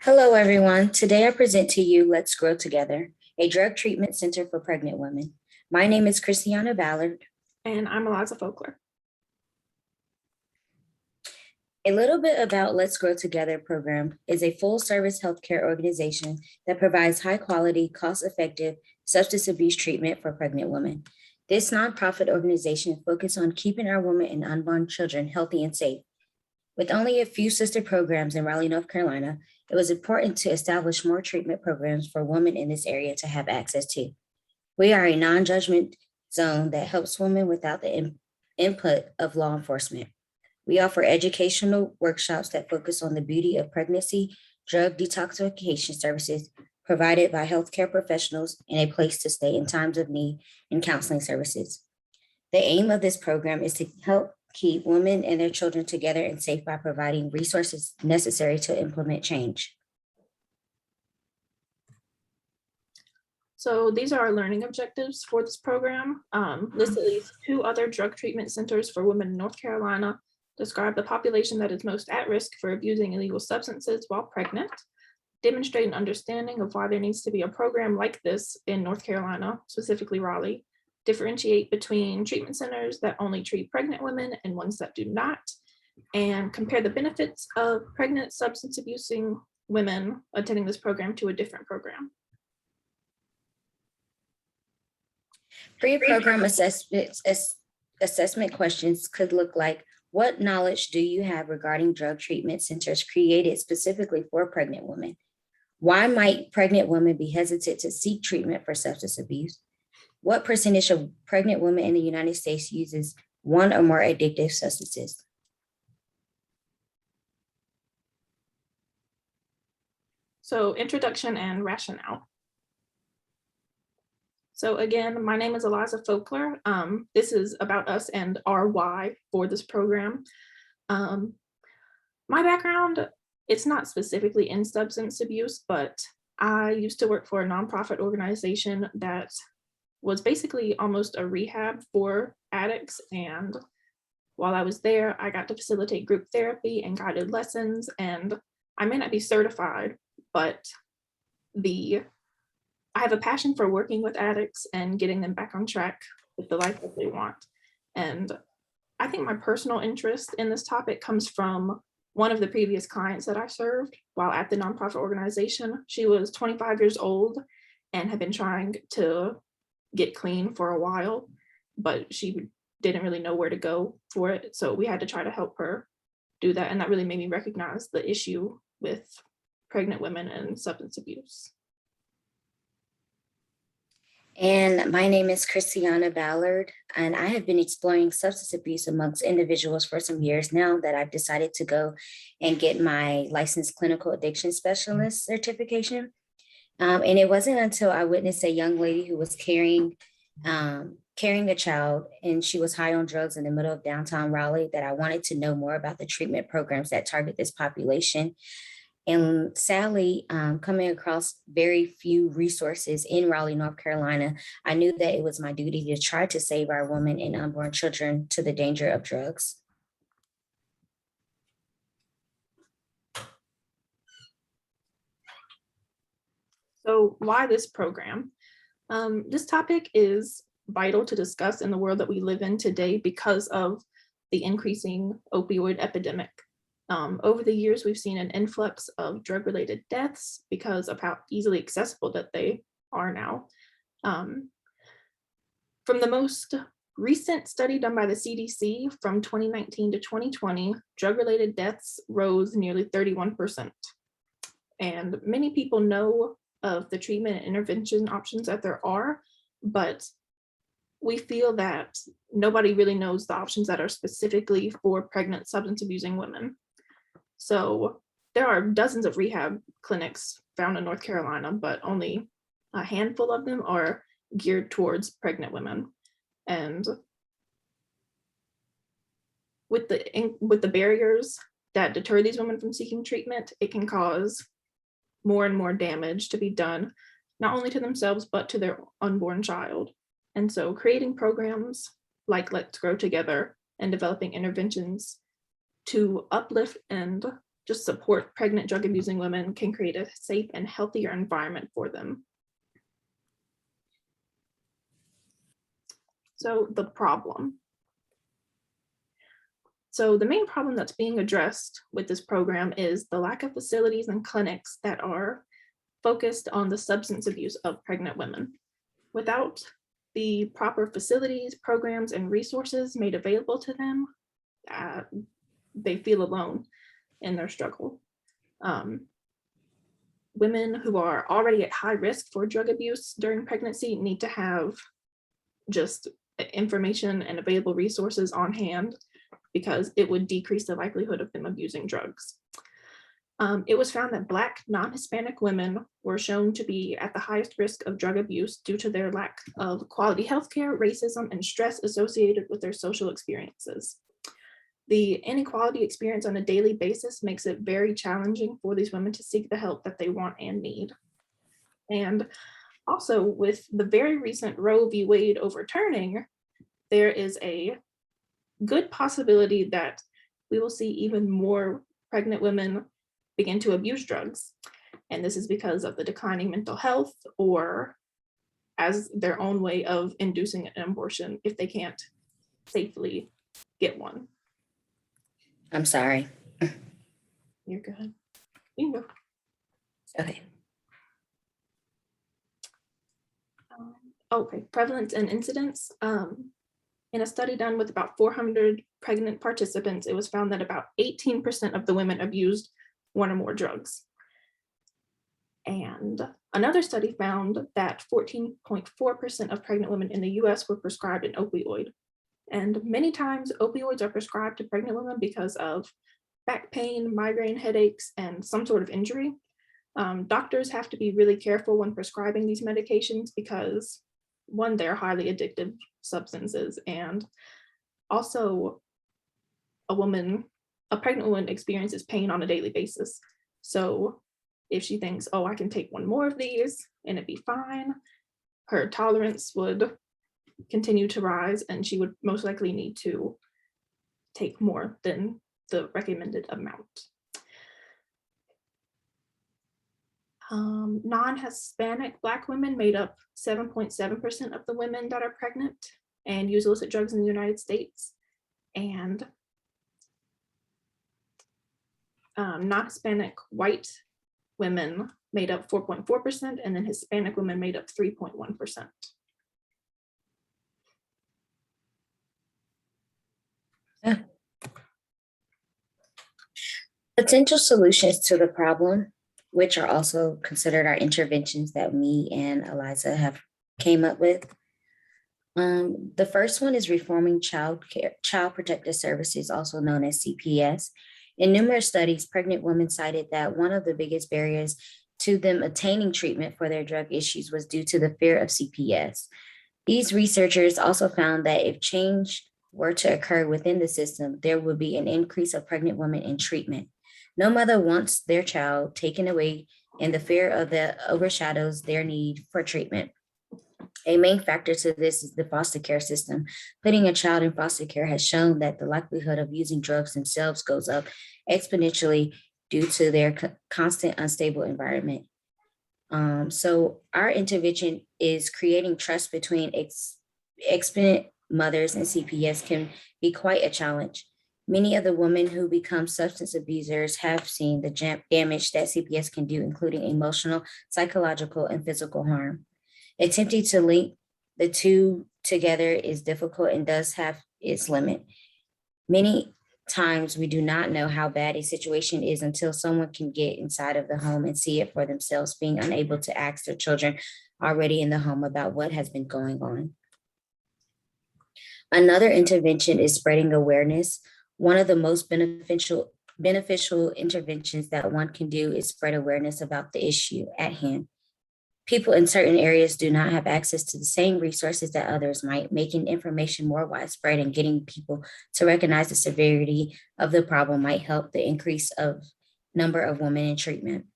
Hello, everyone. Today I present to you Let's Grow Together, a drug treatment center for pregnant women. My name is Christiana Ballard. And I'm Eliza Folkler. A little bit about Let's Grow Together program is a full-service healthcare organization that provides high-quality, cost-effective substance abuse treatment for pregnant women. This nonprofit organization focuses on keeping our women and unborn children healthy and safe. With only a few sister programs in Raleigh, North Carolina, it was important to establish more treatment programs for women in this area to have access to. We are a non-judgment zone that helps women without the input of law enforcement. We offer educational workshops that focus on the beauty of pregnancy, drug detoxification services provided by healthcare professionals, and a place to stay in times of need, and counseling services. The aim of this program is to help keep women and their children together and safe by providing resources necessary to implement change. So these are our learning objectives for this program. List at least 2 other drug treatment centers for women in North Carolina. Describe the population that is most at risk for abusing illegal substances while pregnant. Demonstrate an understanding of why there needs to be a program like this in North Carolina, specifically Raleigh. Differentiate between treatment centers that only treat pregnant women and ones that do not. And compare the benefits of pregnant substance abusing women attending this program to a different program. Pre-program assessment questions could look like, what knowledge do you have regarding drug treatment centers created specifically for pregnant women? Why might pregnant women be hesitant to seek treatment for substance abuse? What percentage of pregnant women in the United States uses one or more addictive substances? So introduction and rationale. So again, my name is Eliza Folkler. This is about us and our why for this program. My background, it's not specifically in substance abuse, but I used to work for a nonprofit organization that was basically almost a rehab for addicts. And while I was there, I got to facilitate group therapy and guided lessons. And I may not be certified, but I have a passion for working with addicts and getting them back on track with the life that they want. And I think my personal interest in this topic comes from one of the previous clients that I served while at the nonprofit organization. She was 25 years old and had been trying to get clean for a while, but she didn't really know where to go for it. So we had to try to help her do that. And that really made me recognize the issue with pregnant women and substance abuse. And my name is Christiana Ballard, and I have been exploring substance abuse amongst individuals for some years now that I've decided to go and get my licensed clinical addiction specialist certification. And it wasn't until I witnessed a young lady who was carrying a child, and she was high on drugs in the middle of downtown Raleigh, that I wanted to know more about the treatment programs that target this population. And sadly, coming across very few resources in Raleigh, North Carolina, I knew that it was my duty to try to save our women and unborn children to the danger of drugs. So why this program? This topic is vital to discuss in the world that we live in today because of the increasing opioid epidemic. Over the years, we've seen an influx of drug-related deaths because of how easily accessible that they are now. From the most recent study done by the CDC from 2019 to 2020, drug-related deaths rose nearly 31%. And many people know of the treatment and intervention options that there are, but we feel that nobody really knows the options that are specifically for pregnant substance abusing women. So there are dozens of rehab clinics found in North Carolina, but only a handful of them are geared towards pregnant women. And with the barriers that deter these women from seeking treatment, it can cause more and more damage to be done, not only to themselves, but to their unborn child. And so creating programs like Let's Grow Together and developing interventions to uplift and just support pregnant drug abusing women can create a safe and healthier environment for them. So the problem. So the main problem that's being addressed with this program is the lack of facilities and clinics that are focused on the substance abuse of pregnant women. Without the proper facilities, programs, and resources made available to them, they feel alone in their struggle. Women who are already at high risk for drug abuse during pregnancy need to have just information and available resources on hand, because it would decrease the likelihood of them abusing drugs. It was found that Black non-Hispanic women were shown to be at the highest risk of drug abuse due to their lack of quality healthcare, racism, and stress associated with their social experiences. The inequality experienced on a daily basis makes it very challenging for these women to seek the help that they want and need. And also, with the very recent Roe v. Wade overturning, there is a good possibility that we will see even more pregnant women begin to abuse drugs. And this is because of the declining mental health, or as their own way of inducing an abortion if they can't safely get one. I'm sorry. You're good. You can go. Okay. Okay, prevalence and incidence. In a study done with about 400 pregnant participants, it was found that about 18% of the women abused one or more drugs. And another study found that 14.4% of pregnant women in the US were prescribed an opioid. And many times opioids are prescribed to pregnant women because of back pain, migraine headaches, and some sort of injury. Doctors have to be really careful when prescribing these medications because, one, they're highly addictive substances, and also a pregnant woman experiences pain on a daily basis. So if she thinks, oh, I can take one more of these and it'd be fine, her tolerance would continue to rise and she would most likely need to take more than the recommended amount. Non-Hispanic Black women made up 7.7% of the women that are pregnant and use illicit drugs in the United States. And non-Hispanic white women made up 4.4%, and then Hispanic women made up 3.1%. Potential solutions to the problem, which are also considered our interventions that me and Eliza have came up with. The first one is reforming Child Protective Services, also known as CPS. In numerous studies, pregnant women cited that one of the biggest barriers to them attaining treatment for their drug issues was due to the fear of CPS. These researchers also found that if change were to occur within the system, there would be an increase of pregnant women in treatment. No mother wants their child taken away, and the fear of that overshadows their need for treatment. A main factor to this is the foster care system. Putting a child in foster care has shown that the likelihood of using drugs themselves goes up exponentially due to their constant unstable environment. So our intervention is creating trust between expectant mothers and CPS can be quite a challenge. Many of the women who become substance abusers have seen the damage that CPS can do, including emotional, psychological, and physical harm. Attempting to link the two together is difficult and does have its limit. Many times we do not know how bad a situation is until someone can get inside of the home and see it for themselves, being unable to ask their children already in the home about what has been going on. Another intervention is spreading awareness. One of the most beneficial interventions that one can do is spread awareness about the issue at hand. People in certain areas do not have access to the same resources that others might, making information more widespread and getting people to recognize the severity of the problem might help the increase of number of women in treatment.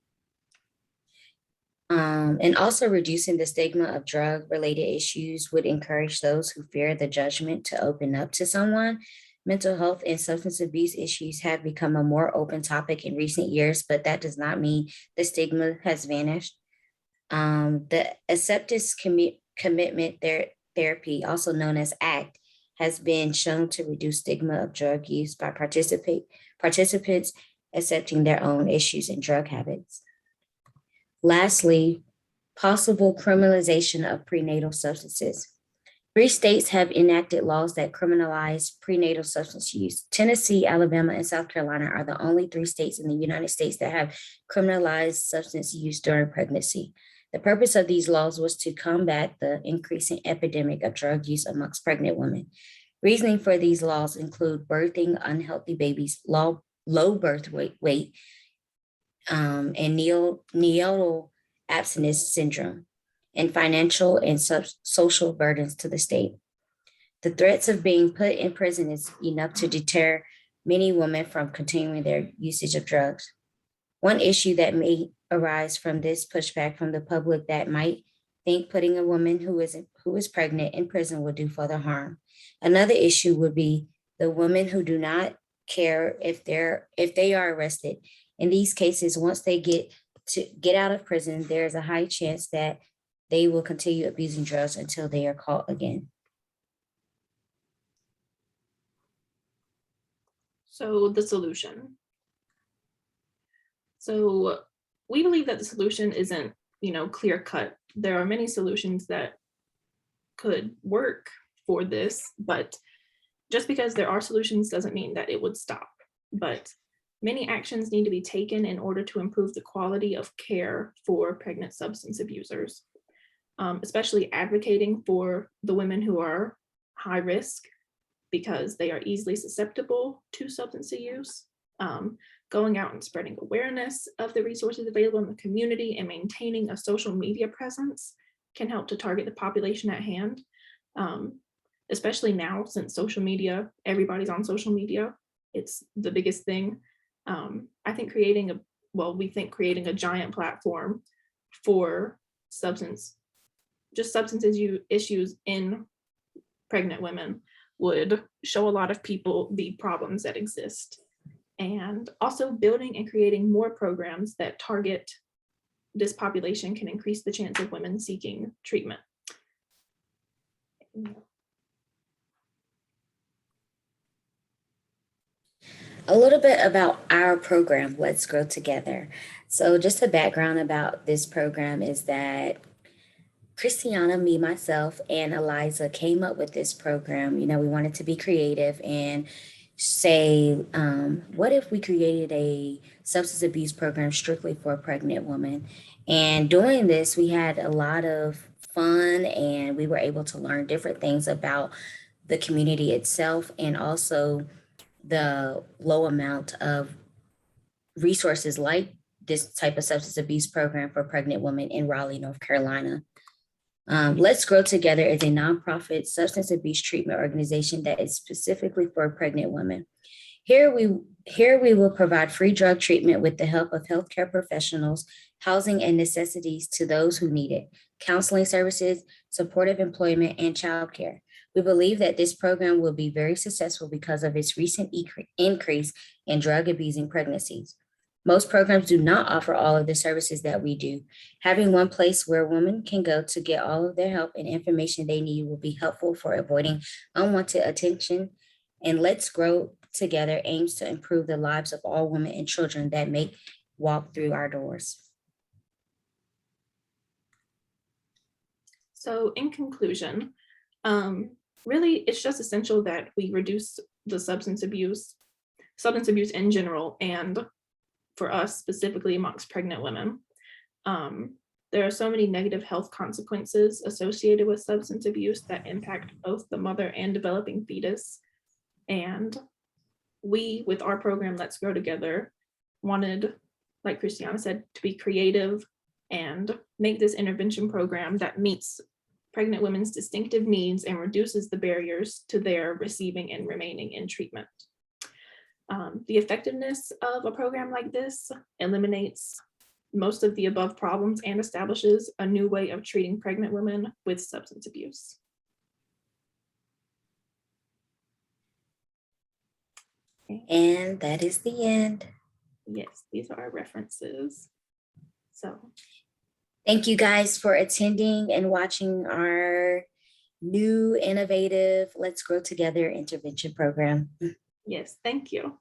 And also reducing the stigma of drug-related issues would encourage those who fear the judgment to open up to someone. Mental health and substance abuse issues have become a more open topic in recent years, but that does not mean the stigma has vanished. The acceptance commitment therapy, also known as ACT, has been shown to reduce stigma of drug use by participants accepting their own issues and drug habits. Lastly, possible criminalization of prenatal substances. 3 states have enacted laws that criminalize prenatal substance use. Tennessee, Alabama, and South Carolina are the only 3 states in the United States that have criminalized substance use during pregnancy. The purpose of these laws was to combat the increasing epidemic of drug use amongst pregnant women. Reasoning for these laws include birthing unhealthy babies, low birth weight, and neonatal abstinence syndrome, and financial and social burdens to the state. The threats of being put in prison is enough to deter many women from continuing their usage of drugs. One issue that may arise from this pushback from the public that might think putting a woman who is pregnant in prison will do further harm. Another issue would be the women who do not care if they are arrested. In these cases, once they get out of prison, there is a high chance that they will continue abusing drugs until they are caught again. So the solution. So we believe that the solution isn't, clear cut. There are many solutions that could work for this, but just because there are solutions doesn't mean that it would stop. But many actions need to be taken in order to improve the quality of care for pregnant substance abusers, especially advocating for the women who are high risk because they are easily susceptible to substance use. Going out and spreading awareness of the resources available in the community and maintaining a social media presence can help to target the population at hand, especially now since social media, everybody's on social media. It's the biggest thing. I think we think creating a giant platform for substance issues in pregnant women would show a lot of people the problems that exist. And also building and creating more programs that target this population can increase the chance of women seeking treatment. A little bit about our program, Let's Grow Together. So just a background about this program is that Christiana, me, myself, and Eliza came up with this program. We wanted to be creative and say, what if we created a substance abuse program strictly for a pregnant woman? And doing this, we had a lot of fun and we were able to learn different things about the community itself and also the low amount of resources like this type of substance abuse program for pregnant women in Raleigh, North Carolina. Let's Grow Together is a nonprofit substance abuse treatment organization that is specifically for pregnant women. Here we will provide free drug treatment with the help of healthcare professionals, housing and necessities to those who need it, counseling services, supportive employment, and childcare. We believe that this program will be very successful because of its recent increase in drug abusing pregnancies. Most programs do not offer all of the services that we do. Having one place where women can go to get all of their help and information they need will be helpful for avoiding unwanted attention. And Let's Grow Together aims to improve the lives of all women and children that may walk through our doors. So in conclusion, really, it's just essential that we reduce the substance abuse in general, and for us specifically amongst pregnant women. There are so many negative health consequences associated with substance abuse that impact both the mother and developing fetus. And we, with our program, Let's Grow Together, wanted, like Christiana said, to be creative and make this intervention program that meets pregnant women's distinctive needs and reduces the barriers to their receiving and remaining in treatment. The effectiveness of a program like this eliminates most of the above problems and establishes a new way of treating pregnant women with substance abuse. And that is the end. Yes, these are our references. So Thank you guys for attending and watching our new innovative Let's Grow Together intervention program. yes, thank you.